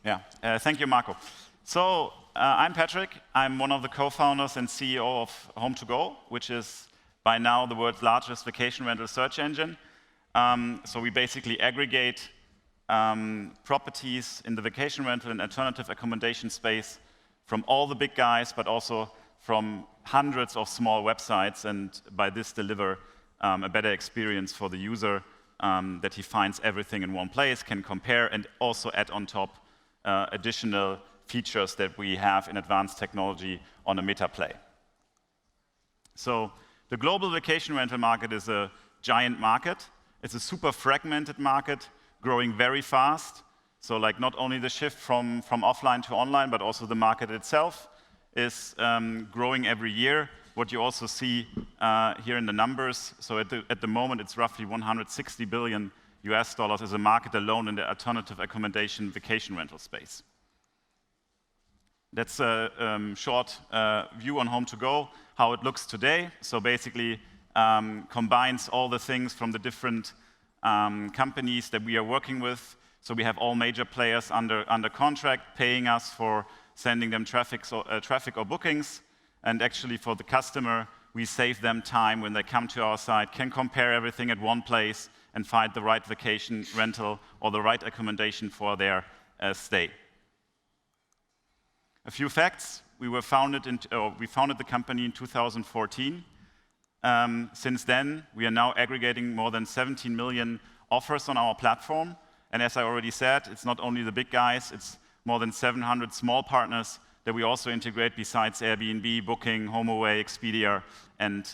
Yeah, thank you, Marco. So I'm Patrick. I'm one of the co-founders and CEO of HomeToGo, which is by now the world's largest vacation rental search engine. So we basically aggregate properties in the vacation rental and alternative accommodation space from all the big guys, but also from hundreds of small websites, and by this deliver a better experience for the user, that he finds everything in one place, can compare, and also add on top additional features that we have in advanced technology on a meta play. So the global vacation rental market is a giant market. It's a super fragmented market, growing very fast. So like not only the shift from offline to online, but also the market itself is growing every year. What you also see here in the numbers, so at the moment it's roughly $160 billion as a market alone in the alternative accommodation vacation rental space. That's a short view on HomeToGo, how it looks today. So basically combines all the things from the different companies that we are working with. So we have all major players under contract paying us for sending them traffic or bookings. And actually for the customer, we save them time when they come to our site, can compare everything at one place and find the right vacation rental or the right accommodation for their stay. A few facts: we founded the company in 2014. Since then, we are now aggregating more than 17 million offers on our platform. And as I already said, it's not only the big guys, it's more than 700 small partners that we also integrate besides Airbnb, Booking, HomeAway, Expedia, and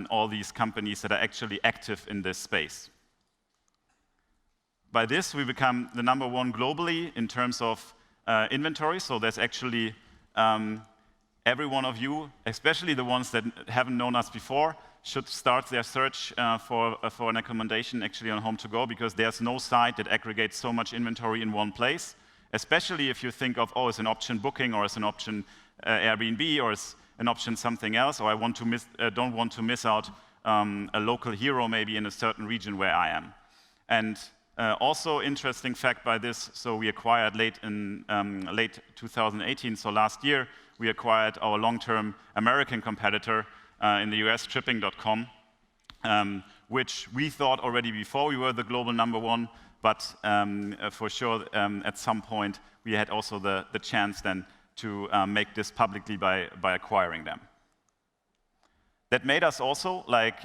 all these companies that are actually active in this space. By this, we become the #1 globally in terms of inventory. So there's actually every one of you, especially the ones that haven't known us before, should start their search for an accommodation actually on HomeToGo, because there's no site that aggregates so much inventory in one place. Especially if you think of, oh, it's an option Booking, or it's an option Airbnb, or it's an option something else, or I don't want to miss out a local hero maybe in a certain region where I am. And also interesting fact by this, so we acquired late 2018, so last year, we acquired our long-term American competitor in the US, Tripping.com, which we thought already before we were the global #1, but for sure at some point we had also the chance then to make this publicly by acquiring them. That made us also like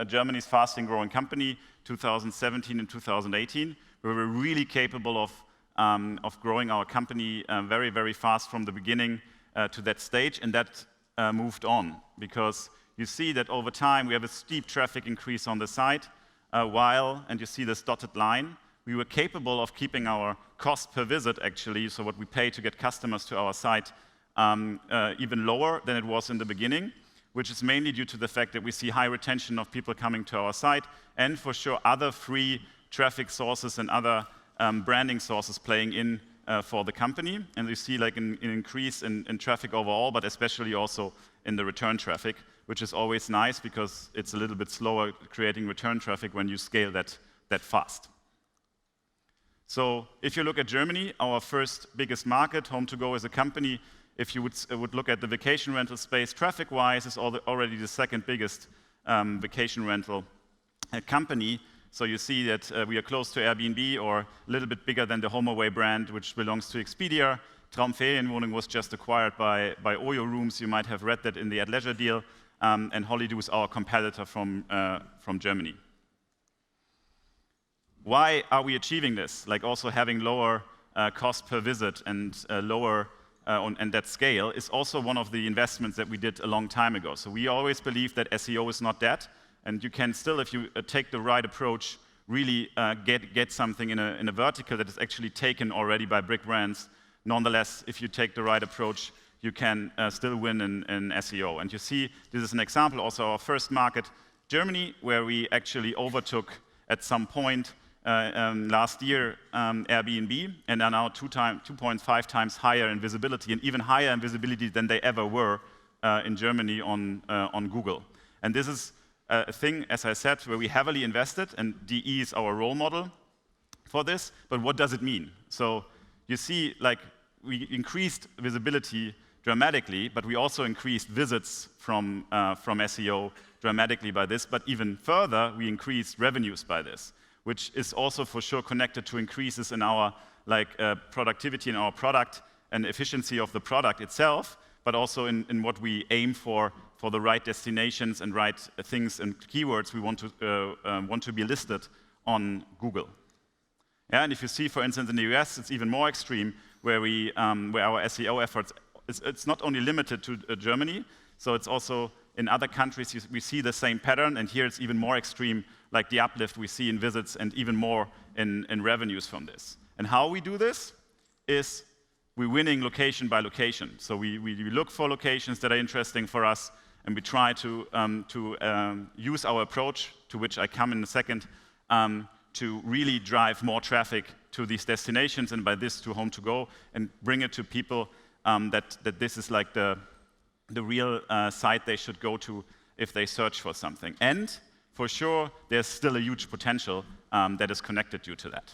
Germany's fastest growing company, 2017 and 2018. We were really capable of growing our company very, very fast from the beginning to that stage, and that moved on, because you see that over time we have a steep traffic increase on the site, while, and you see this dotted line, we were capable of keeping our cost per visit actually, so what we pay to get customers to our site, even lower than it was in the beginning, which is mainly due to the fact that we see high retention of people coming to our site, and for sure other free traffic sources and other branding sources playing in for the company. And you see like an increase in traffic overall, but especially also in the return traffic, which is always nice because it's a little bit slower creating return traffic when you scale that fast. So if you look at Germany, our first biggest market, HomeToGo as a company, if you would look at the vacation rental space traffic-wise, is already the second biggest vacation rental company. So you see that we are close to Airbnb, or a little bit bigger than the HomeAway brand, which belongs to Expedia. Traumferienwohnung was just acquired by Oyo Rooms. You might have read that in the Athleisure deal. And Holido is our competitor from Germany. Why are we achieving this? Like also having lower cost per visit and lower and that scale is also one of the investments that we did a long time ago. So we always believe that SEO is not dead, and you can still, if you take the right approach, really get something in a vertical that is actually taken already by big brands. Nonetheless, if you take the right approach, you can still win in SEO. And you see, this is an example, also our first market, Germany, where we actually overtook at some point last year Airbnb, and are now 2.5 times higher in visibility, and even higher in visibility than they ever were in Germany on Google. And this is a thing, as I said, where we heavily invested, and DE is our role model for this. But what does it mean? So you see, like, we increased visibility dramatically, but we also increased visits from SEO dramatically by this, but even further, we increased revenues by this, which is also for sure connected to increases in our productivity in our product and efficiency of the product itself, but also in what we aim for the right destinations and right things and keywords we want to be listed on Google. Yeah, and if you see, for instance, in the US, it's even more extreme, where our SEO efforts, it's not only limited to Germany, so it's also in other countries we see the same pattern, and here it's even more extreme, like the uplift we see in visits and even more in revenues from this. And how we do this is we're winning location by location. So we look for locations that are interesting for us, and we try to use our approach, to which I come in a second, to really drive more traffic to these destinations, and by this to HomeToGo, and bring it to people that this is like the real site they should go to if they search for something. And for sure, there's still a huge potential that is connected due to that.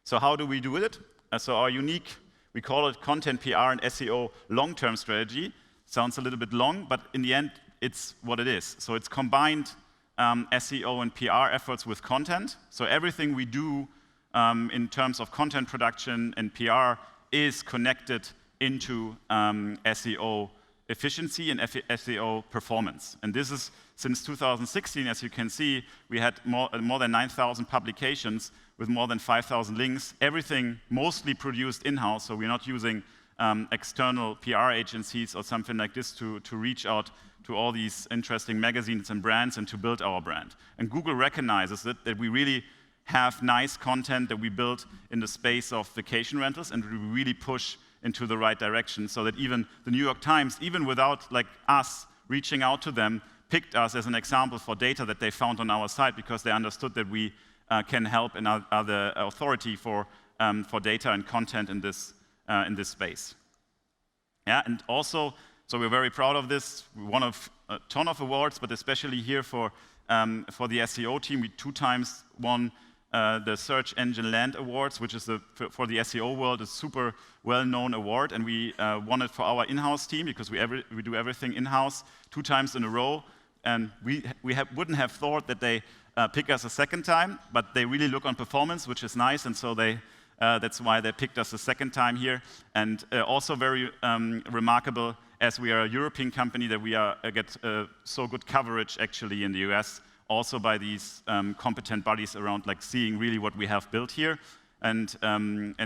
So how do we do it? So our unique, we call it content, PR, and SEO long-term strategy. Sounds a little bit long, but in the end, it's what it is. So it's combined SEO and PR efforts with content. So everything we do in terms of content production and PR is connected into SEO efficiency and SEO performance. And this is since 2016, as you can see, we had more than 9,000 publications with more than 5,000 links, everything mostly produced in-house, so we're not using external PR agencies or something like this to reach out to all these interesting magazines and brands and to build our brand. And Google recognizes it, that we really have nice content that we build in the space of vacation rentals, and we really push into the right direction, so that even the New York Times, even without us reaching out to them, picked us as an example for data that they found on our site, because they understood that we can help and are the authority for data and content in this space. Yeah, and also, so we're very proud of this. We won a ton of awards, but especially here for the SEO team, we 2 times won the Search Engine Land Awards, which is for the SEO world a super well-known award, and we won it for our in-house team, because we do everything in-house 2 times in a row, and we wouldn't have thought that they pick us a second time, but they really look on performance, which is nice, and so that's why they picked us a second time here. And also very remarkable, as we are a European company, that we get so good coverage actually in the US, also by these competent bodies around, seeing really what we have built here. And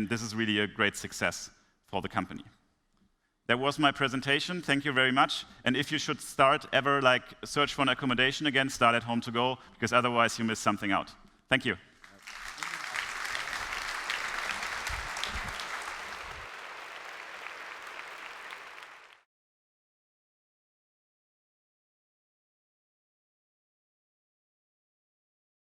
this is really a great success for the company. That was my presentation. Thank you very much. And if you should start ever search for an accommodation again, start at HomeToGo, because otherwise you miss something out. Thank you.